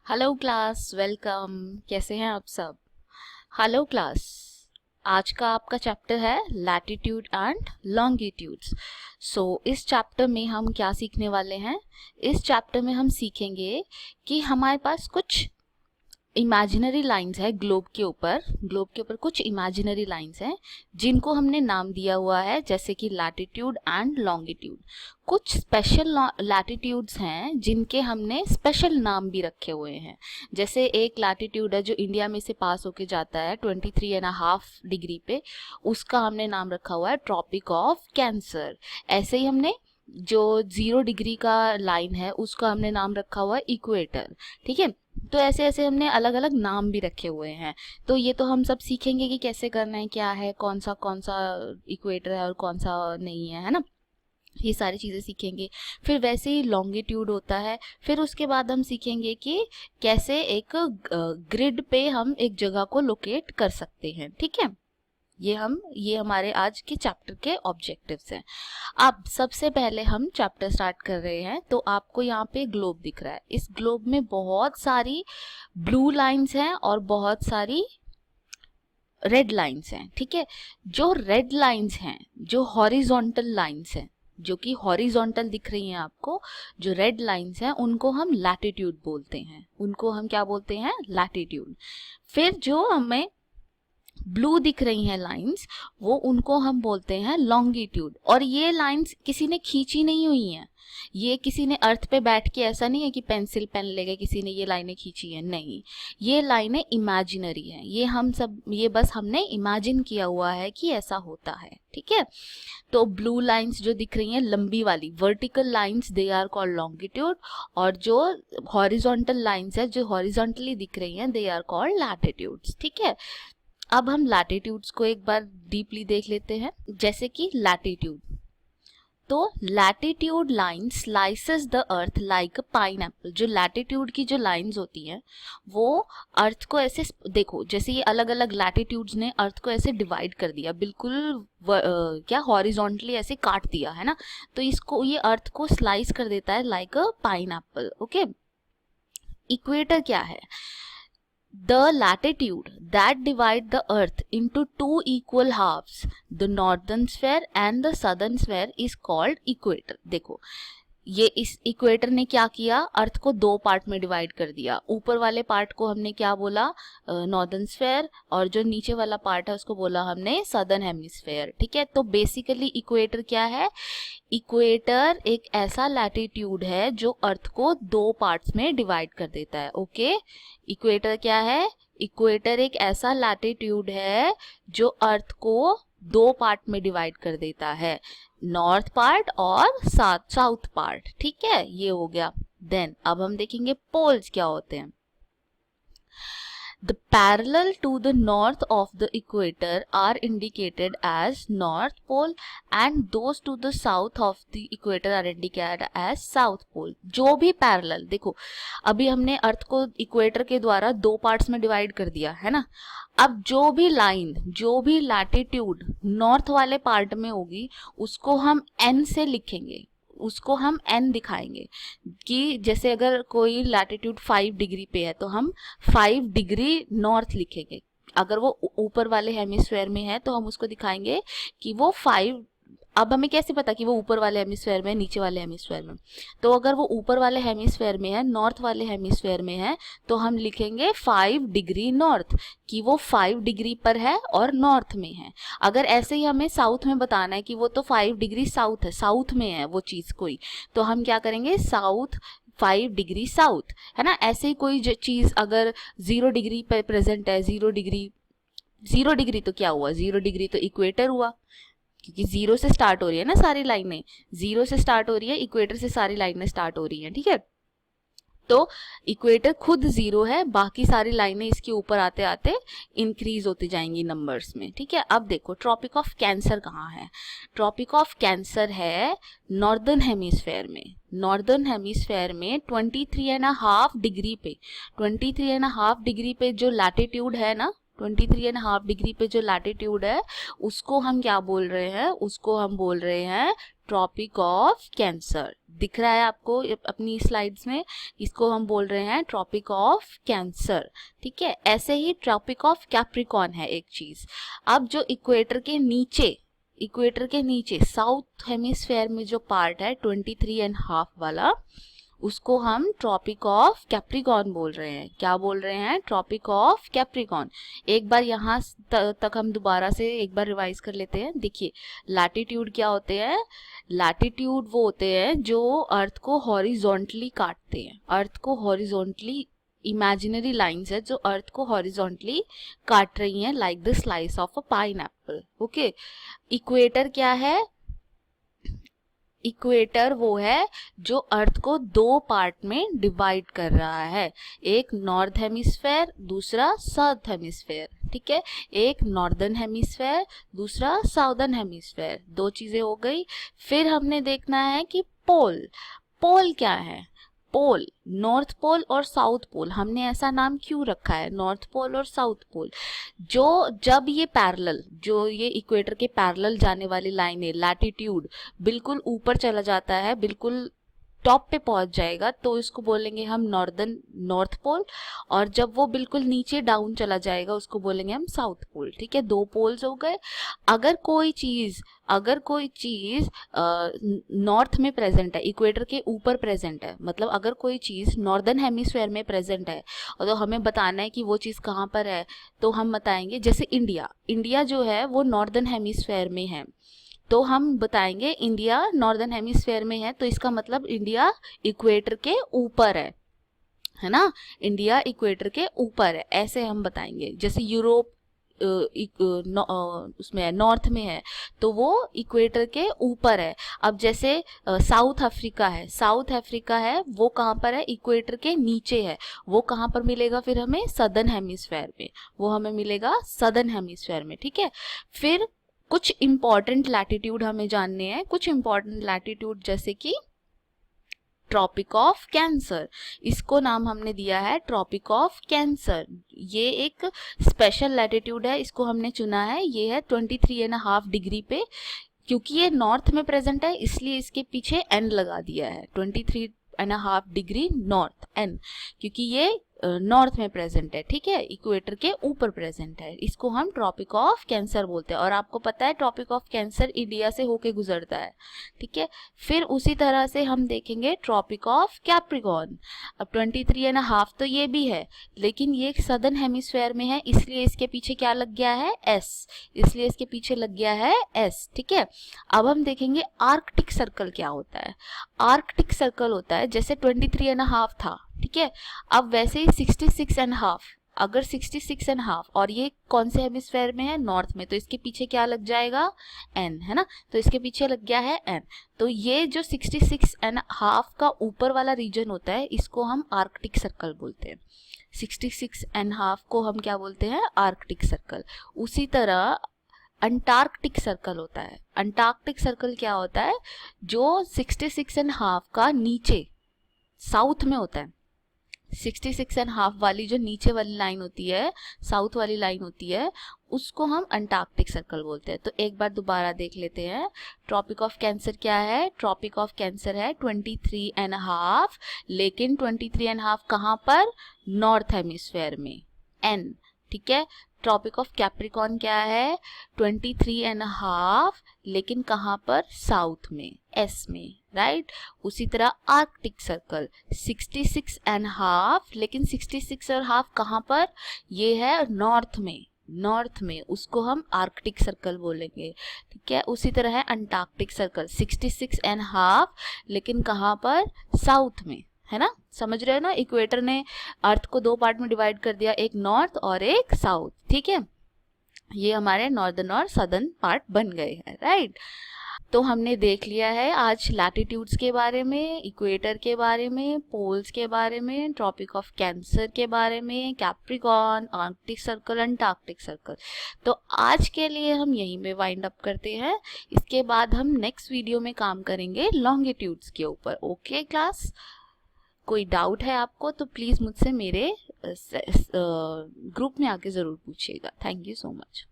Hello class, welcome. कैसे हैं आप सब? हेलो क्लास, आज का आपका चैप्टर है लैटिट्यूड एंड लॉन्गिट्यूड्स। इस चैप्टर में हम क्या सीखने वाले हैं? इस चैप्टर में हम सीखेंगे कि हमारे पास कुछ इमेजिनरी लाइंस है ग्लोब के ऊपर कुछ इमेजिनरी लाइंस हैं जिनको हमने नाम दिया हुआ है, जैसे कि लैटिट्यूड एंड लॉन्गिट्यूड। कुछ स्पेशल लैटिट्यूड्स हैं जिनके हमने स्पेशल नाम भी रखे हुए हैं। जैसे एक लैटिट्यूड है जो इंडिया में से पास होके जाता है 23.5 डिग्री पे, उसका हमने नाम रखा हुआ है ट्रॉपिक ऑफ कैंसर। ऐसे ही हमने जो 0 डिग्री का लाइन है उसका हमने नाम रखा हुआ है इक्वेटर। ठीक है, तो ऐसे ऐसे हमने अलग अलग नाम भी रखे हुए हैं। तो ये तो हम सब सीखेंगे कि कैसे करना है, क्या है, कौन सा इक्वेटर है और कौन सा नहीं है ना। ये सारी चीज़ें सीखेंगे। फिर वैसे ही लॉन्गिट्यूड होता है। फिर उसके बाद हम सीखेंगे कि कैसे एक ग्रिड पे हम एक जगह को लोकेट कर सकते हैं। ठीक है, ये हमारे आज के चैप्टर के ऑब्जेक्टिव्स हैं। अब सबसे पहले हम चैप्टर स्टार्ट कर रहे हैं। तो आपको यहाँ पे ग्लोब दिख रहा है। इस ग्लोब में बहुत सारी ब्लू लाइंस हैं और बहुत सारी रेड लाइंस हैं। ठीक है, जो रेड लाइंस हैं, जो हॉरिजॉन्टल लाइंस हैं, जो कि हॉरिजॉन्टल दिख रही हैं आपको, जो रेड लाइंस हैं उनको हम लैटिट्यूड बोलते हैं। उनको हम क्या बोलते हैं? लैटिट्यूड। फिर जो हमें ब्लू दिख रही हैं लाइंस, वो उनको हम बोलते हैं लॉन्गिट्यूड। और ये लाइंस किसी ने खींची नहीं हुई हैं। ये किसी ने अर्थ पे बैठ के, ऐसा नहीं है कि पेंसिल पेन लेके किसी ने ये लाइनें खींची हैं, नहीं। ये लाइनें इमेजिनरी हैं। ये बस हमने इमेजिन किया हुआ है कि ऐसा होता है। ठीक है, तो ब्लू लाइंस जो दिख रही हैं लंबी वाली vertical lines, they are called longitude. और जो हॉरिजॉन्टल लाइंस है, जो हॉरिजॉन्टली दिख रही हैं, दे आर कॉल्ड लैटिट्यूड्स। ठीक है, अब हम लैटिट्यूड्स को एक बार डीपली देख लेते हैं। जैसे कि लैटिट्यूड, तो latitude line slices the earth like a pineapple. जो लैटिट्यूड की जो लाइंस होती हैं वो अर्थ को ऐसे, देखो जैसे ये अलग अलग लैटिट्यूड्स ने अर्थ को ऐसे डिवाइड कर दिया, बिल्कुल क्या हॉरिजॉन्टली ऐसे काट दिया है ना। तो इसको, ये अर्थ को स्लाइस कर देता है लाइक अ पाइनएप्पल। ओके, इक्वेटर क्या है? The latitude that divide the earth into two equal halves, the northern sphere and the southern sphere is called equator। देखो, ये इस इक्वेटर ने क्या किया? अर्थ को दो पार्ट में डिवाइड कर दिया। ऊपर वाले पार्ट को हमने क्या बोला? Northern sphere. और जो नीचे वाला पार्ट है उसको बोला हमने सदर्न हेमिस्फेयर। ठीक है, तो बेसिकली इक्वेटर क्या है? इक्वेटर एक ऐसा लैटिट्यूड है जो अर्थ को दो पार्ट्स में डिवाइड कर देता है। ओके, इक्वेटर क्या है? इक्वेटर एक ऐसा लैटिट्यूड है जो अर्थ को दो पार्ट में डिवाइड कर देता है, नॉर्थ पार्ट और साउथ पार्ट। ठीक है, ये हो गया। देन अब हम देखेंगे पोल्स क्या होते हैं। The parallel to the north of the equator are indicated as North Pole and those to the south of the equator are indicated as South Pole। जो भी पैरेलल, देखो अभी हमने अर्थ को इक्वेटर के द्वारा दो पार्ट्स में डिवाइड कर दिया है ना। अब जो भी लाइन, जो भी लैटिट्यूड नॉर्थ वाले पार्ट में होगी उसको हम एन से लिखेंगे, उसको हम एन दिखाएंगे। कि जैसे अगर कोई लैटिट्यूड 5 डिग्री पे है तो हम 5 डिग्री नॉर्थ लिखेंगे। अगर वो ऊपर वाले हेमिस्फेयर में है तो हम उसको दिखाएंगे कि वो 5। अब हमें कैसे पता कि वो ऊपर वाले हेमिस्फेयर में है, नीचे वाले हेमिस्फेयर में? तो अगर वो ऊपर वाले हेमिस्फेयर में है, नॉर्थ वाले हेमिस्फेयर में है, तो हम लिखेंगे 5 डिग्री नॉर्थ, कि वो 5 डिग्री पर है और नॉर्थ में है। अगर ऐसे ही हमें साउथ में बताना है कि वो तो 5 डिग्री साउथ है, साउथ में है वो चीज़ कोई, तो हम क्या करेंगे? साउथ 5 डिग्री साउथ, है ना। ऐसे ही कोई चीज़ अगर 0 डिग्री पर प्रेजेंट है, 0 डिग्री तो क्या हुआ? 0 डिग्री तो इक्वेटर हुआ, क्योंकि 0 से स्टार्ट हो रही है ना सारी लाइनें। 0 से स्टार्ट हो रही है, इक्वेटर से सारी लाइनें स्टार्ट हो रही हैं। ठीक है, तो इक्वेटर खुद 0 है, बाकी सारी लाइनें इसके ऊपर आते आते इंक्रीज होती जाएंगी नंबर्स में। ठीक है, अब देखो ट्रॉपिक ऑफ कैंसर कहाँ है? ट्रॉपिक ऑफ कैंसर है नॉर्दर्न हेमिस्फेयर में। नॉर्दर्न हेमिस्फेयर में 23.5 डिग्री पे, 23.5 डिग्री पे जो लैटिट्यूड है ना, 23.5 डिग्री पे जो लैटिट्यूड है उसको हम क्या बोल रहे हैं, उसको हम बोल रहे हैं ट्रॉपिक ऑफ कैंसर। दिख रहा है आपको अपनी स्लाइड्स में, इसको हम बोल रहे हैं ट्रॉपिक ऑफ कैंसर। ठीक है, ऐसे ही ट्रॉपिक ऑफ कैप्रिकॉर्न है एक चीज। अब जो इक्वेटर के नीचे साउथ हेमिस्फेयर में जो पार्ट है 23.5 वाला, उसको हम ट्रॉपिक ऑफ कैप्रिकॉर्न बोल रहे हैं। क्या बोल रहे हैं? Tropic of Capricorn. एक बार यहाँ तक हम दोबारा से एक बार रिवाइज कर लेते हैं। देखिए, लैटिट्यूड क्या होते हैं? लैटिट्यूड वो होते हैं जो अर्थ को हॉरिजॉन्टली काटते हैं। अर्थ को हॉरिजॉन्टली, इमेजिनरी लाइंस है जो अर्थ को हॉरिजॉन्टली काट रही हैं, like the slice of a pineapple. Okay, equator क्या है? इक्वेटर वो है जो अर्थ को दो पार्ट में डिवाइड कर रहा है, एक नॉर्थ हेमिस्फेयर, दूसरा साउथ हेमिस्फेयर। ठीक है, एक नॉर्दर्न हेमिस्फेयर, दूसरा साउदर्न हेमिस्फेयर, दो चीजें हो गई। फिर हमने देखना है कि पोल। पोल क्या है? पोल, नॉर्थ पोल और साउथ पोल। हमने ऐसा नाम क्यों रखा है, नॉर्थ पोल और साउथ पोल? जब ये पैरेलल, जो ये इक्वेटर के पैरेलल जाने वाली लाइन है, लैटिट्यूड बिल्कुल ऊपर चला जाता है, बिल्कुल टॉप पे पहुंच जाएगा, तो इसको बोलेंगे हम नॉर्थ पोल। और जब वो बिल्कुल नीचे डाउन चला जाएगा उसको बोलेंगे हम साउथ पोल। ठीक है, दो पोल्स हो गए। अगर कोई चीज नॉर्थ में प्रेजेंट है, इक्वेटर के ऊपर प्रेजेंट है, मतलब अगर कोई चीज नॉर्दर्न हेमिस्फेयर में प्रेजेंट है और तो हमें बताना है कि वो चीज कहाँ पर है, तो हम बताएंगे जैसे इंडिया जो है वो नॉर्दर्न हेमिस्फेयर में है, तो हम बताएंगे इंडिया नॉर्दर्न हेमिस्फेयर में है, तो इसका मतलब इंडिया इक्वेटर के ऊपर है ना, इंडिया इक्वेटर के ऊपर है, ऐसे हम बताएंगे। जैसे यूरोप उसमें नॉर्थ में है तो वो इक्वेटर के ऊपर है। अब जैसे साउथ अफ्रीका है, वो कहाँ पर है? इक्वेटर के नीचे है। वो कहाँ पर मिलेगा फिर हमें? सदर्न हेमिस्फेयर में, वो हमें मिलेगा सदर्न हेमिस्फेयर में। ठीक है, फिर कुछ इंपॉर्टेंट लैटिट्यूड हमें जानने हैं, कुछ इंपॉर्टेंट लैटिट्यूड जैसे कि ट्रॉपिक ऑफ कैंसर, इसको नाम हमने दिया है ट्रॉपिक ऑफ कैंसर। ये एक स्पेशल लैटिट्यूड है, इसको हमने चुना है, ये है 23.5 डिग्री पे। क्योंकि ये नॉर्थ में प्रेजेंट है इसलिए इसके पीछे एन लगा दिया है, 23.5 डिग्री नॉर्थ, एन, क्योंकि ये नॉर्थ में प्रेजेंट है। ठीक है, इक्वेटर के ऊपर प्रेजेंट है, इसको हम ट्रॉपिक ऑफ कैंसर बोलते हैं। और आपको पता है ट्रॉपिक ऑफ कैंसर इंडिया से होके गुजरता है। ठीक है, फिर उसी तरह से हम देखेंगे ट्रॉपिक ऑफ कैप्रिकॉर्न। अब 23.5 तो ये भी है, लेकिन ये सदर्न हेमिस्फेयर में है, इसलिए इसके पीछे क्या लग गया है? एस, इसलिए इसके पीछे लग गया है एस। ठीक है, अब हम देखेंगे आर्कटिक सर्कल क्या होता है। आर्कटिक सर्कल होता है जैसे 23.5 था, ठीक है, अब वैसे ही 66.5, अगर 66.5 और ये कौन से हेमिस्फेयर में है? नॉर्थ में, तो इसके पीछे क्या लग जाएगा? एन, है ना, तो इसके पीछे लग गया है एन। तो ये जो 66.5 का ऊपर वाला रीजन होता है इसको हम आर्कटिक सर्कल बोलते हैं। 66.5 को हम क्या बोलते हैं? Arctic circle. उसी तरह अंटार्कटिक सर्कल होता है। अंटार्कटिक सर्कल क्या होता है? जो 66.5 का नीचे साउथ में होता है, 66.5 वाली जो नीचे वाली लाइन होती है, साउथ वाली लाइन होती है, उसको हम अंटार्कटिक सर्कल बोलते हैं। तो एक बार दोबारा देख लेते हैं, ट्रॉपिक ऑफ कैंसर क्या है? ट्रॉपिक ऑफ कैंसर है 23.5, लेकिन 23.5 कहाँ पर? नॉर्थ हेमिस्फेयर में, एन। ठीक है, ट्रॉपिक ऑफ कैप्रिकॉर्न क्या है? 23.5, लेकिन कहाँ पर? साउथ में, एस में, राइट। उसी तरह आर्कटिक सर्कल 66.5, लेकिन 66.5 कहाँ पर? ये है नॉर्थ में, उसको हम आर्कटिक सर्कल बोलेंगे। ठीक है, उसी तरह है अंटार्कटिक सर्कल 66.5, लेकिन कहाँ पर? साउथ में, है ना। समझ रहे हो ना, इक्वेटर ने अर्थ को दो पार्ट में डिवाइड कर दिया, एक नॉर्थ और एक साउथ। ठीक है, ये हमारे नॉर्दर्न और सदर्न पार्ट बन गए हैं, राइट। तो हमने देख लिया है आज लैटिट्यूड्स के बारे में, इक्वेटर के बारे में, पोल्स के बारे में, ट्रॉपिक ऑफ कैंसर के बारे में, Capricorn, Arctic circle, Antarctic circle. तो आज के लिए हम यहीं पे वाइंड अप करते हैं। इसके बाद हम नेक्स्ट वीडियो में काम करेंगे लॉन्गिट्यूड्स के ऊपर। ओके क्लास, कोई डाउट है आपको तो प्लीज़ मुझसे मेरे ग्रुप में आके ज़रूर पूछिएगा। Thank you so much.